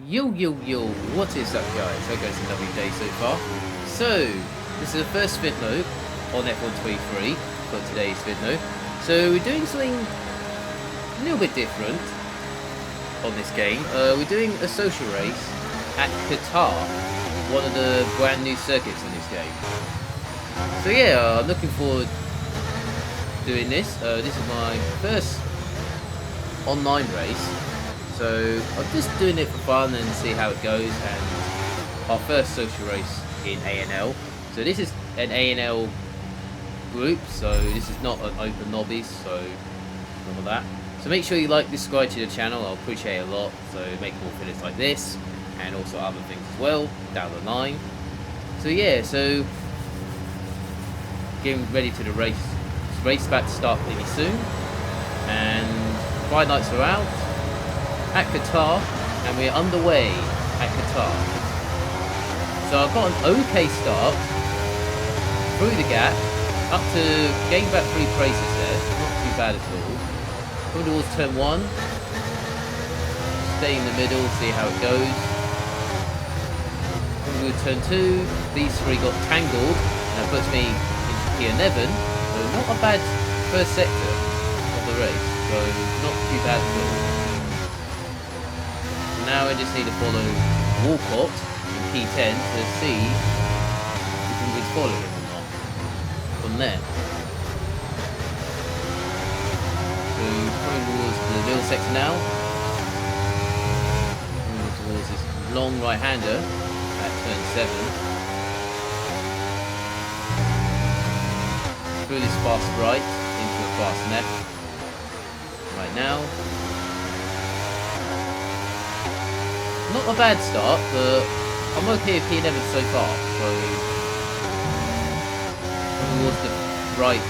Yo, what is up guys? Hope it's a lovely day so far. So, this is the first video on F123 for today's video. So we're doing something a little bit different on this game. We're doing a social race at Qatar, one of the brand new circuits in this game. So yeah, I'm looking forward to doing this. This is my first online race. So I'm just doing it for fun and see how it goes, and our first social race in ANL. So this is an ANL group, so this is not an open lobby, so none of that. So make sure you like, subscribe to the channel, I'll appreciate it a lot. So make more videos like this, and also other things as well, down the line. So yeah, so getting ready to the race. Race about to start pretty soon, and bright lights are out at Qatar, and we're underway at Qatar. So I've got an okay start through the gap up to getting about 3 places there, not too bad at all. Coming towards turn 1, stay in the middle, see how it goes. Coming towards turn 2, these 3 got tangled, and that puts me into P11, so not a bad first sector of the race, so not too bad at all. Now I just need to follow Walcott in P10 to see if we can follow him or not from there. So coming towards the middle sector now. Coming towards this long right-hander at turn 7. Through this fast right into a fast left. Right now. Not a bad start, but I'm okay with P11 so far. So coming towards the right,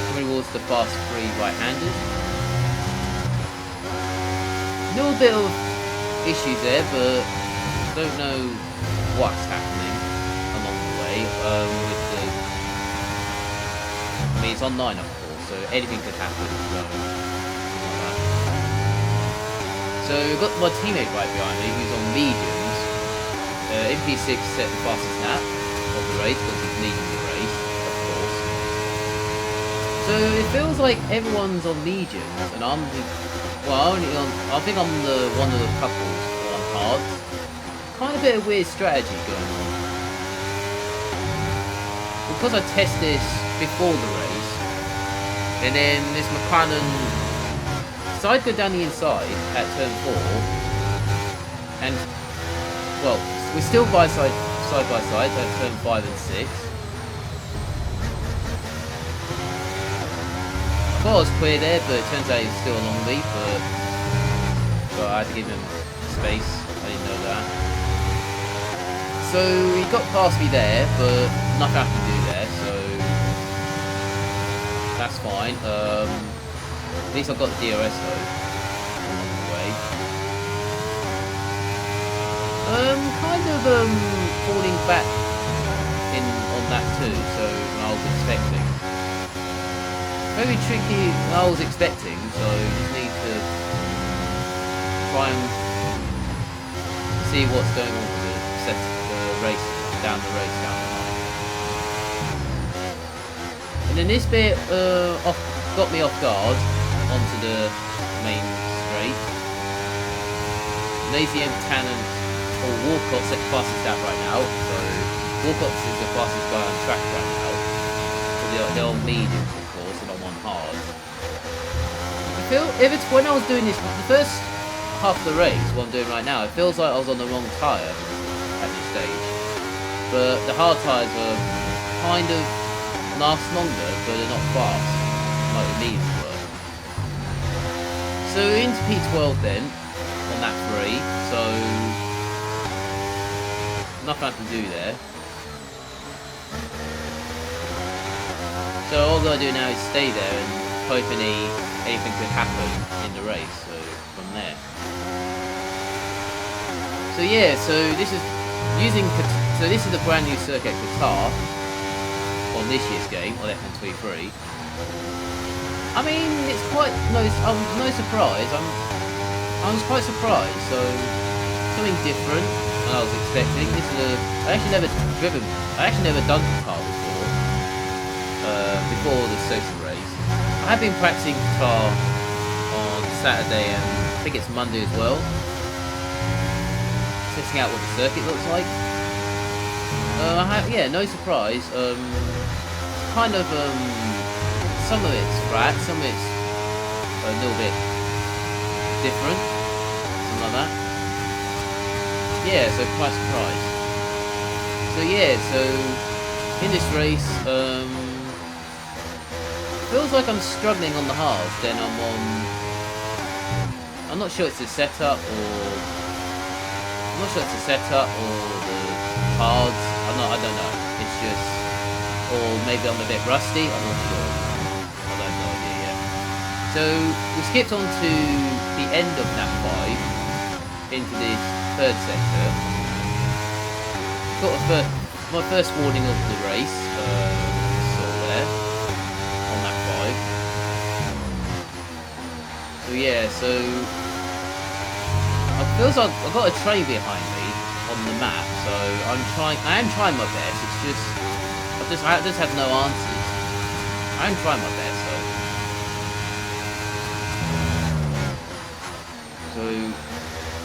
coming towards the fast 3 right-handers. A little bit of issues there, but don't know what's happening along the way. With the, I mean, it's online of course, so anything could happen. So we've got my teammate right behind me who's on mediums. MP6 set the fastest lap of the race because he's leading the race, of course. So it feels like everyone's on mediums and I'm the, well, I think I'm the one of the couples on hards. Kind of a bit of weird strategy going on. Because I test this before the race, and then this McLaren. So I'd go down the inside at turn 4, and well, we're still side by side at turn 5 and 6. I thought I was clear there, but it turns out he's still along me. But I had to give him space. I didn't know that. So he got past me there, but nothing I can do there. So that's fine. At least I've got the DRS though, along the way. Kind of falling back in on that too, so I was expecting. Very tricky than I was expecting, so you just need to try and see what's going on with the race, down the line. And then this bit got me off guard onto the main straight. Lazy M Cannon or Walcott set the fastest lap right now, so Walcott is the fastest guy on track right now. So they're on mediums of course and I'm on hard. I feel when I was doing this, the first half of the race, what I'm doing right now, it feels like I was on the wrong tyre at this stage. But the hard tyres are kind of last longer, but they're not fast like the mediums were. So into P12 then, on that 3, so nothing I can do there. So all I've got to do now is stay there and hope anything could happen in the race, so from there. So yeah, so this is the brand new circuit Qatar on this year's game, on F123. I mean, it's quite no surprise. I was quite surprised. So something different than I was expecting. This is I actually never done Qatar before the social race. I have been practicing Qatar on Saturday and I think it's Monday as well. Testing out what the circuit looks like. Yeah, no surprise. Kind of some of it's flat, some of it's a little bit different, something like that. Yeah, so quite surprised. So yeah, so in this race, feels like I'm struggling on the hards. Then I'm not sure it's the setup or the hards. I don't know. It's just, or maybe I'm a bit rusty. I'm not sure. I have no idea yet. So we skipped on to the end of lap 5 into this third sector. Got my first warning of the race. Sort of there on lap 5. So yeah, so it feels like I've got a train behind me on the map. So I am trying my best. It's just I just have no answers. I am trying my best though. So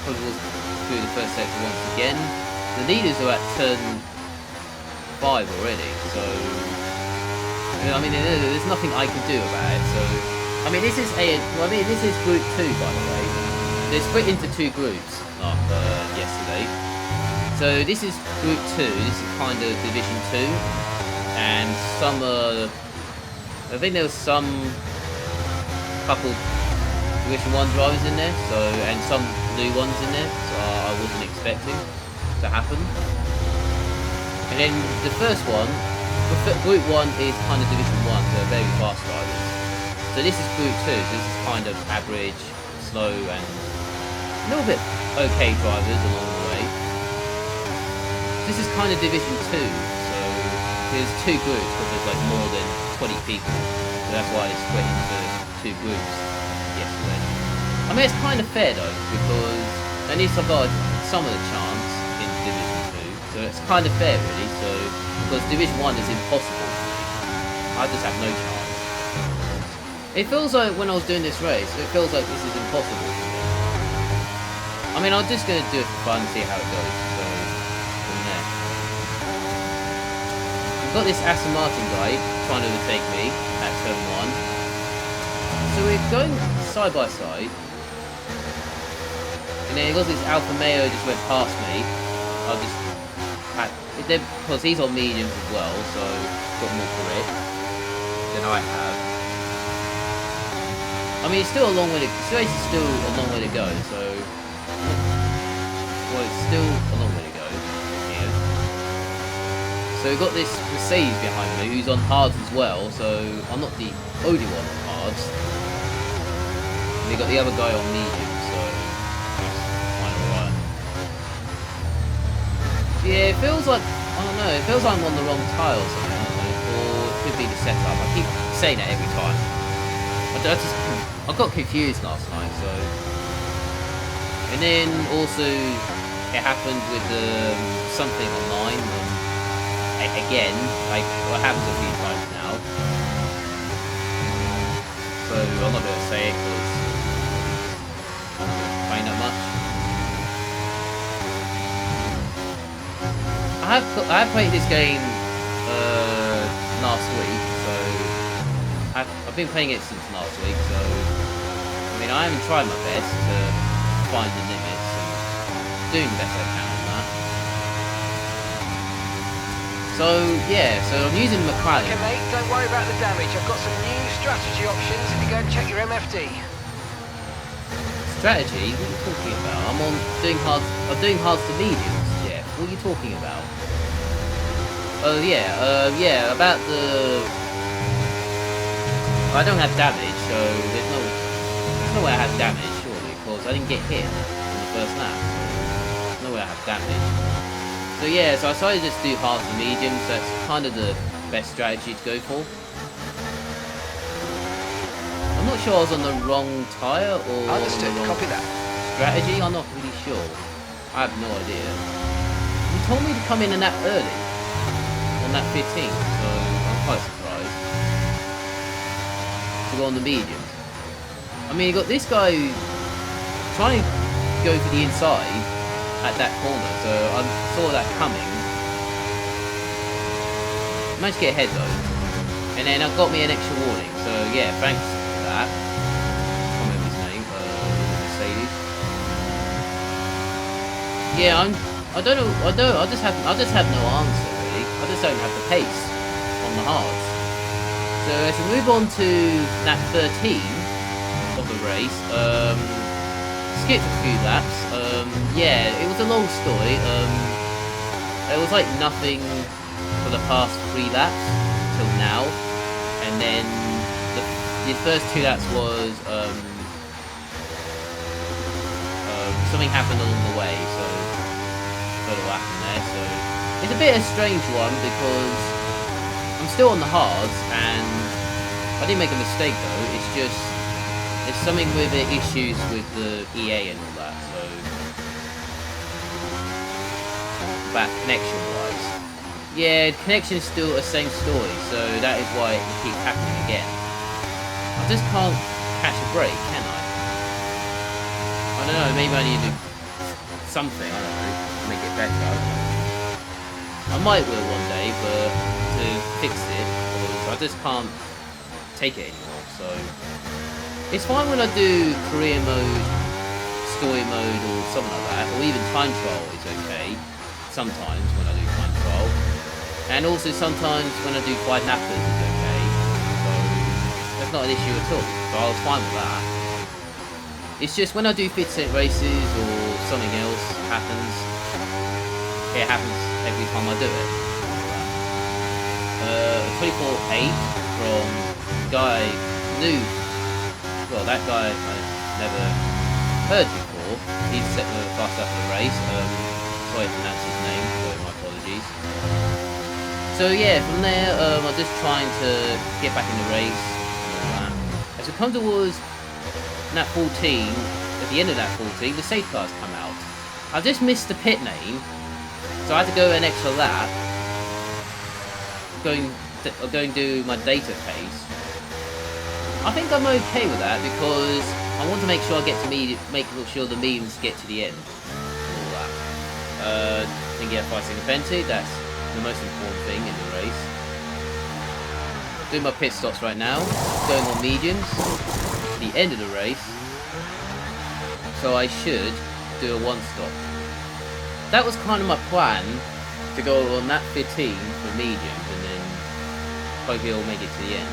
probably we'll do the first sector once again. The leaders are at turn 5 already, so I mean there's nothing I can do about it. So I mean this is group 2 by the way. They're split into 2 groups after yesterday. So this is group 2. This is kind of division 2, and I think there was some couple division 1 drivers in there. So and some new ones in there. So I wasn't expecting to happen. And then the first one, group 1 is kind of division 1, so very fast drivers. So this is group 2. So this is kind of average, slow, and a little bit okay drivers along the way. This is kind of division 2, so there's 2 groups because there's like more than 20 people, so that's why it's split into 2 groups yesterday. I mean it's kind of fair though, because at least I've got some of the chance in division 2, so it's kind of fair really. So because division 1 is impossible for me, I just have no chance. It feels like when I was doing this race, it feels like this is impossible for me. I mean I'm just going to do it for fun and see how it goes. So got this Aston Martin guy trying to overtake me at turn 1. So we're going side by side. And then got this Alfa Romeo just went past me. I'll just because he's on mediums as well, so got more grip than I have. I mean it's still a long way to go, so it's still a long way to go. So we've got this Mercedes behind me who's on hards as well, so I'm not the only one on hards. And we've got the other guy on medium, so that's kind of alright. Yeah, it feels like, I don't know, it feels like I'm on the wrong tile or something, I don't know, or it could be the setup. I keep saying that every time. I got confused last night, so. And then also it happened with something online. Again, like what happens a few times now. So I'm not going to say it because I'm not playing that much. I have played this game last week, so I've been playing it since last week. So I mean I am trying my best to find the limits and doing the best I can on that. So yeah, so I'm using McLaren. Okay mate, don't worry about the damage. I've got some new strategy options if you go and check your MFD. Strategy? What are you talking about? I'm doing hards to mediums. Yeah. What are you talking about? Oh yeah, about the. I don't have damage, so there's no way I have damage surely, because I didn't get hit on the first lap. So there's no way I have damage. So yeah, so I decided to just do hards and mediums. So that's kind of the best strategy to go for. I'm not sure I was on the wrong tyre or Understood. on the wrong Copy that. strategy. I'm not really sure. I have no idea. You told me to come in that early. On that 15, so I'm quite surprised. To go on the medium. I mean, you got this guy trying to go for the inside at that corner, so I saw that coming. Managed to get ahead though. And then it got me an extra warning, so yeah, thanks for that. I can't remember his name, Mercedes. Yeah, I don't know, I just have no answer really. I just don't have the pace on the hards. So as we move on to lap 13 of the race, skipped a few laps. Yeah, it was a long story. It was like nothing for the past 3 laps till now, and then the first 2 laps was something happened along the way, so got what happened there. So it's a bit of a strange one because I'm still on the hards, and I didn't make a mistake though. It's just there's something with the issues with the EA and all that. So about connection wise. Yeah, connection is still the same story, so that is why it keeps happening again. I just can't catch a break, can I? I don't know, maybe I need to do something, I don't know, to make it better. I might will one day, but to fix it, because I just can't take it anymore, so... It's fine when I do career mode, story mode, or something like that, or even time trial is okay, sometimes when I do time trial. And also sometimes when I do 5 nappers is okay, so that's not an issue at all, so I was fine with that. It's just when I do fit set races or something else happens, it happens every time I do it. 24.8 from guy new, well that guy I never heard before, he's set the fast up for the race, sorry to pronounce his name, so my apologies. So yeah, from there, I'm just trying to get back in the race and all that. As we come towards lap 14, at the end of lap 14, the safeguards come out. I just missed the pit name, so I had to go an extra lap, going to do my data pace. I think I'm okay with that because I want to make sure I get to make sure the mediums get to the end. And all that. Then get a 5-second penalty, that's the most important thing in the race. Doing my pit stops right now, going on mediums, the end of the race, so I should do a 1-stop. That was kind of my plan, to go on that 15 for mediums and then hopefully it'll make it to the end.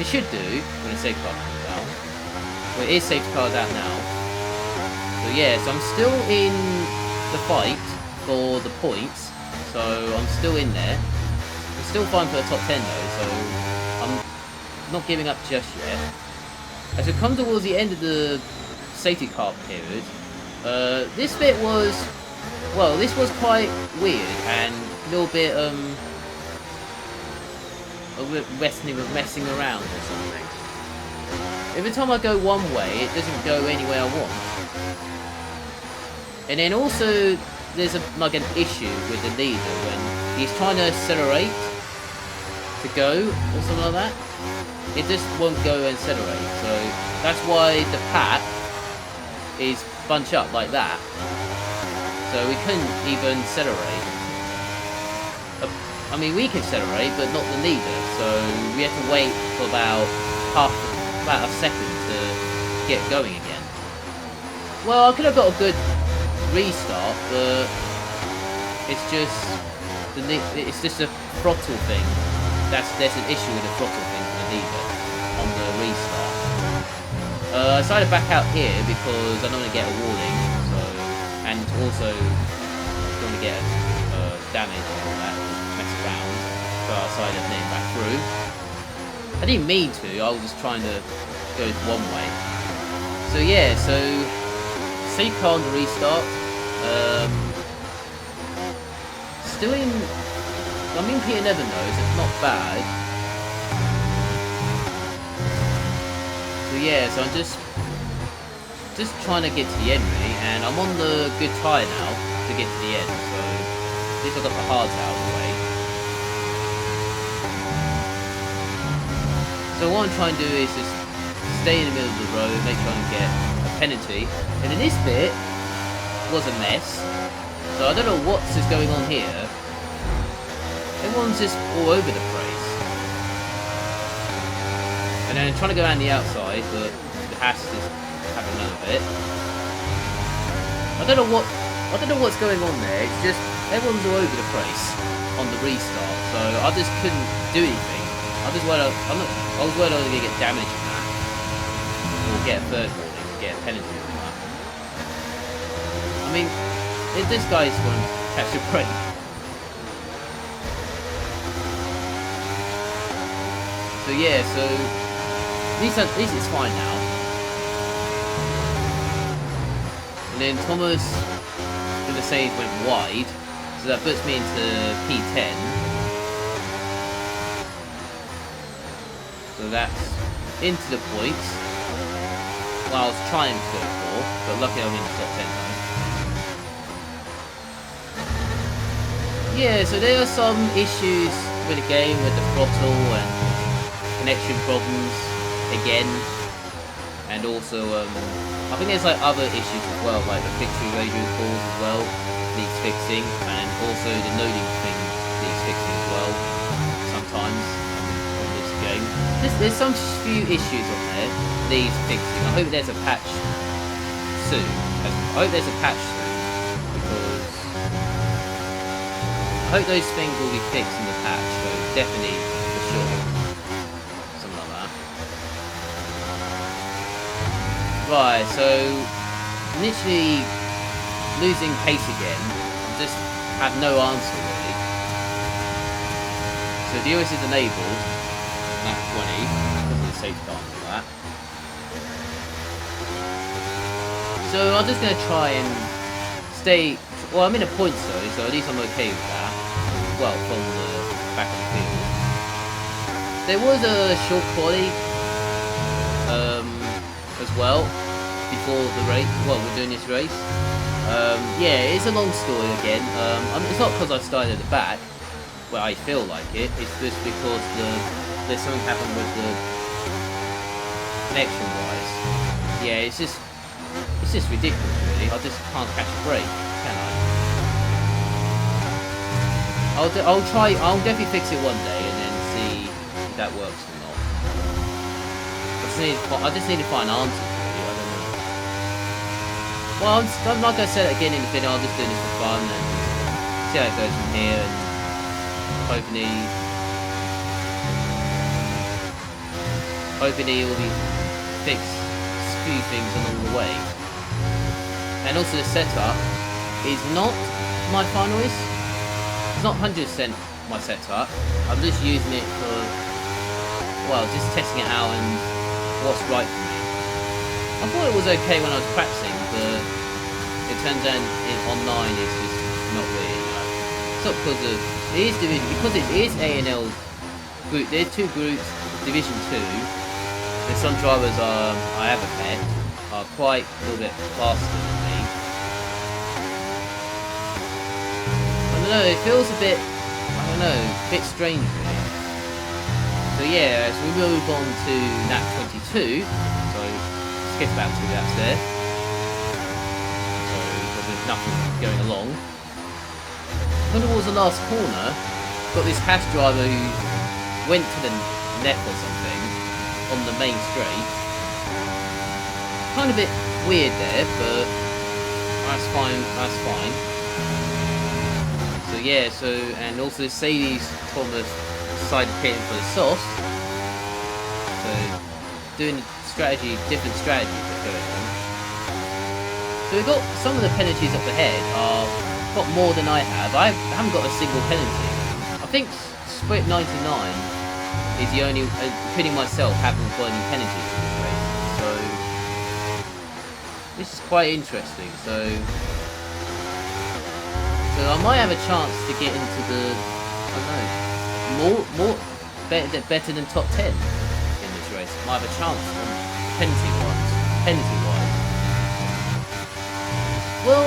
It should do when the safety car comes out. Well, it is safety cars out now. So yeah, so I'm still in the fight for the points. So I'm still in there. I'm still fine for the top 10 though, so I'm not giving up just yet. As we come towards the end of the safety car period, this bit was, well, this was quite weird and a little bit messing around or something. Every time I go one way, it doesn't go anywhere I want. And then also, there's like an issue with the leader when he's trying to accelerate to go or something like that. It just won't go and accelerate. So that's why the pack is bunched up like that. So we couldn't even accelerate. I mean, we can accelerate, but not the leader. So we have to wait for about a second to get going again. Well, I could have got a good restart, but it's just a throttle thing. There's an issue with the throttle thing for the leader on the restart. I decided to back out here because I don't want to get a warning, so, and also don't want to get damage and all that, mess around. So I decided to name back through. I didn't mean to. I was just trying to go one way. So yeah, so safe car on the restart. Still in. I'm in P11 though, so it's not bad. So yeah, so I'm just trying to get to the end really, and I'm on the good tyre now. to get to the end, so at least I got the hards out of the way. So what I'm trying to do is just stay in the middle of the road, make sure I can get a penalty. And in this bit was a mess, so I don't know what's just going on here. Everyone's just all over the place. And then trying to go around the outside, but the hash just have a little bit. I don't know what's going on there. It's just everyone's all over the place on the restart, so I just couldn't do anything. I was worried I was gonna get damage from that, or get a third warning, get a penalty from that. I mean, if this guy's going to catch a break. So yeah, so at least it's fine now. And then Thomas with the save went wide, so that puts me into P10. So that's into the points. Well, I was trying to go for, but luckily I'm in the top 10 now. Yeah, so there are some issues with the game with the throttle and connection problems again, and also I think there's like other issues as well, like the victory radio calls as well needs fixing, and also the loading thing needs fixing as well sometimes on this game. There's some few issues on there needs fixing. I hope there's a patch soon. I hope there's a patch soon, because I hope those things will be fixed in the patch, so definitely for sure. Something like that. Right, so literally losing pace again. Just have no answer really. So DOS is enabled at 20 because of the safety car and all that. So I'm just gonna try and stay. Well, I'm in a points though, so at least I'm okay with that. Well, from the back of the field. There was a short quali as well before the race. Well, we're doing this race. Yeah, it's a long story again. It's not because I started at the back, where I feel like it. It's just because there's something happened with the connection-wise. Yeah, it's just ridiculous, really. I just can't catch a break, can I? I'll definitely fix it one day and then see if that works or not. I just need to find answers, really. I don't know. Well, I'm like I said again in the video, I'm just doing this for fun and see how it goes from here, and hopefully it will be fixed a few things along the way. And also the setup is not my finalist. It's not 100% my setup. I'm just using it for, well, just testing it out and what's right for me. I thought it was okay when I was practicing, but it turns out online it's just not really enough. It's not because of it is division, because it is A&L group. There's two groups, Division 2. There's some drivers I haven't met are quite a little bit faster than me. I don't know, it feels a bit, I don't know, a bit strange really. So yeah, as we move on to lap 22, so skip about 2 laps there. So because there's nothing going along. When towards the last corner, got this hash driver who went to the net or something on the main straight. Kind of a bit weird there, but that's fine, that's fine. So yeah, so, and also Sadie's Thomas decided pitting for the sauce. So, doing strategy, different strategies that going on. So we've got some of the penalties up ahead are got more than I have. I haven't got a single penalty. I think Split 99 is the only, including myself, haven't got any penalties in this race. So this is quite interesting. So I might have a chance to get into the, I don't know, better than top 10 in this race. Might have a chance on penalty wise. Well,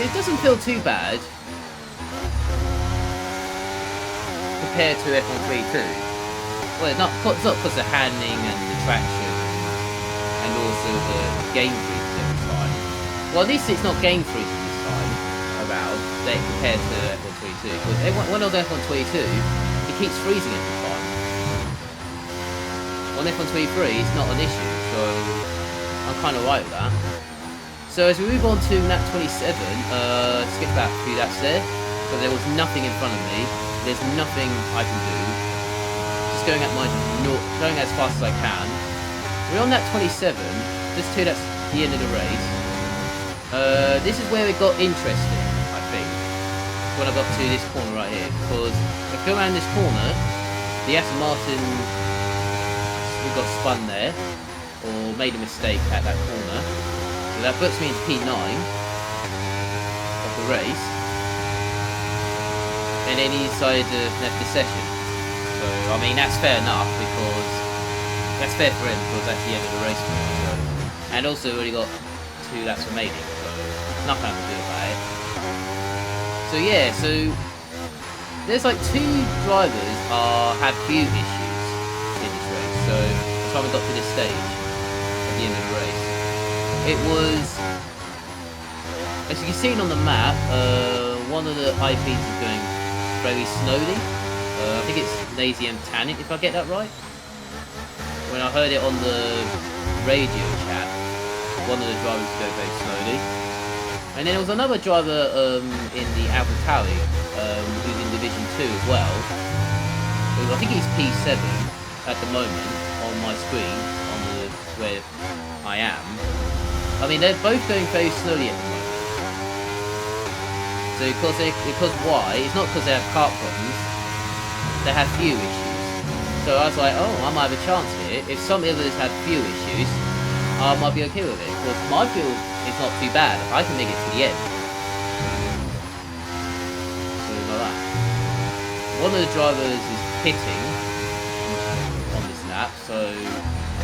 it doesn't feel too bad compared to F132. Well, it's not because the handling and the traction and also the game freezing every time. Well, at least it's not game freezing this time around compared to F132. Because when I was F122, it keeps freezing every time. On F123, it's not an issue, so I'm kind of right with that. So as we move on to lap 27, skip back a few laps there. So there was nothing in front of me. There's nothing I can do. Just going as fast as I can. We're on lap 27. Just 2 laps at the end of the race. This is where it got interesting, I think, when I got to this corner right here. Because if I go around this corner, the Aston Martin got spun there, or made a mistake at that corner. So that puts me into P9 of the race, and then he decided to left the session. So I mean that's fair enough, because that's fair for him, because that's the end of the race for him. So, and also already got 2 laps remaining, so nothing I can do about it. So yeah, so there's like 2 drivers have few issues in this race. So by the time we got to this stage at the end of the race, it was, as you can see on the map, one of the IPs is going very slowly. I think it's Losail International, if I get that right. When I heard it on the radio chat, one of the drivers was going very slowly. And then there was another driver in the AlphaTauri, who's in Division 2 as well. I think he's P7 at the moment on my screen, on where I am. I mean, they're both going very slowly at the moment. So because why? It's not because they have kart problems. They have few issues. So I was like, oh, I might have a chance here. If some others had few issues, I might be okay with it. Because my field is not too bad. I can make it to the end. So like that. One of the drivers is pitting on this lap, so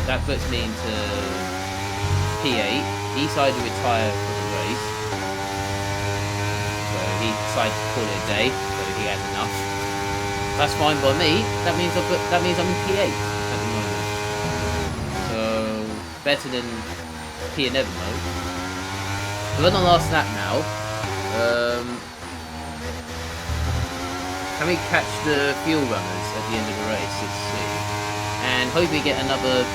that puts me into P8. He decided to retire for the race, so he decided to call it a day, so he had enough. That's fine by me. That means I'm in P8 at the moment, so better than P11 mode. So we're on the last lap now. Can we catch the fuel runners at the end of the race? Let's see, and hope we get another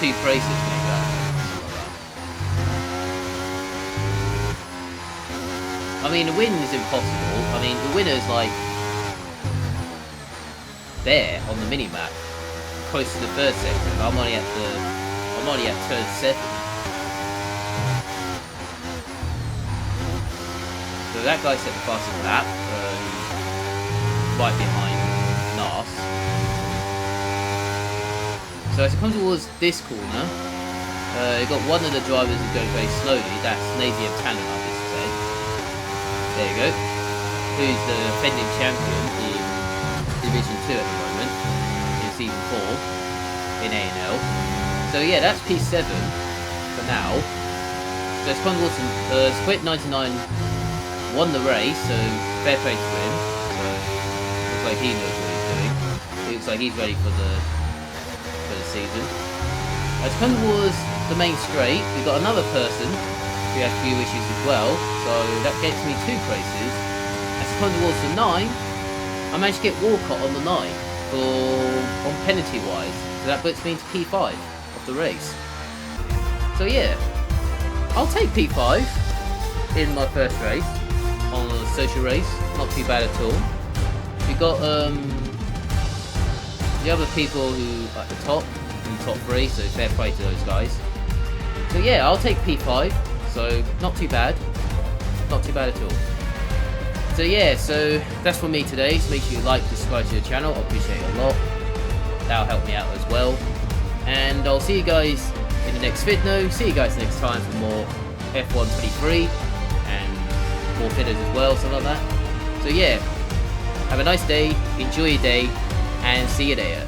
2 races like that. I mean, the win is impossible. I mean, the winner's like there on the mini-map, close to the first sector. I'm only at turn 7. So that guy set the fastest lap, right behind Nas. So as it comes towards this corner, you've got one of the drivers who's going very slowly. That's Losail International, I should say. There you go. Who's the defending champion in Division 2 at the moment, in Season 4, in A&L. So yeah, that's P7 for now. So it's Con Wilson, Split 99 won the race, so fair play to him. So looks like he knows what he's doing. It looks like he's ready for the season. As Con was the main straight, we've got another person who has a few issues as well, so that gets me 2 places. As Con was the 9, I managed to get Walcott on the 9 on penalty wise, so that puts me into P5 of the race. So yeah, I'll take P5 in my first race on a social race, not too bad at all. We've got the other people who are at the top, in the top 3, so fair play to those guys. So yeah, I'll take P5, so not too bad at all. So yeah, so that's from me today, so make sure you like, subscribe to the channel, I appreciate it a lot. That'll help me out as well. And I'll see you guys in the next video, see you guys next time for more F123 and more videos as well, something like that. So yeah, have a nice day, enjoy your day, and see you there.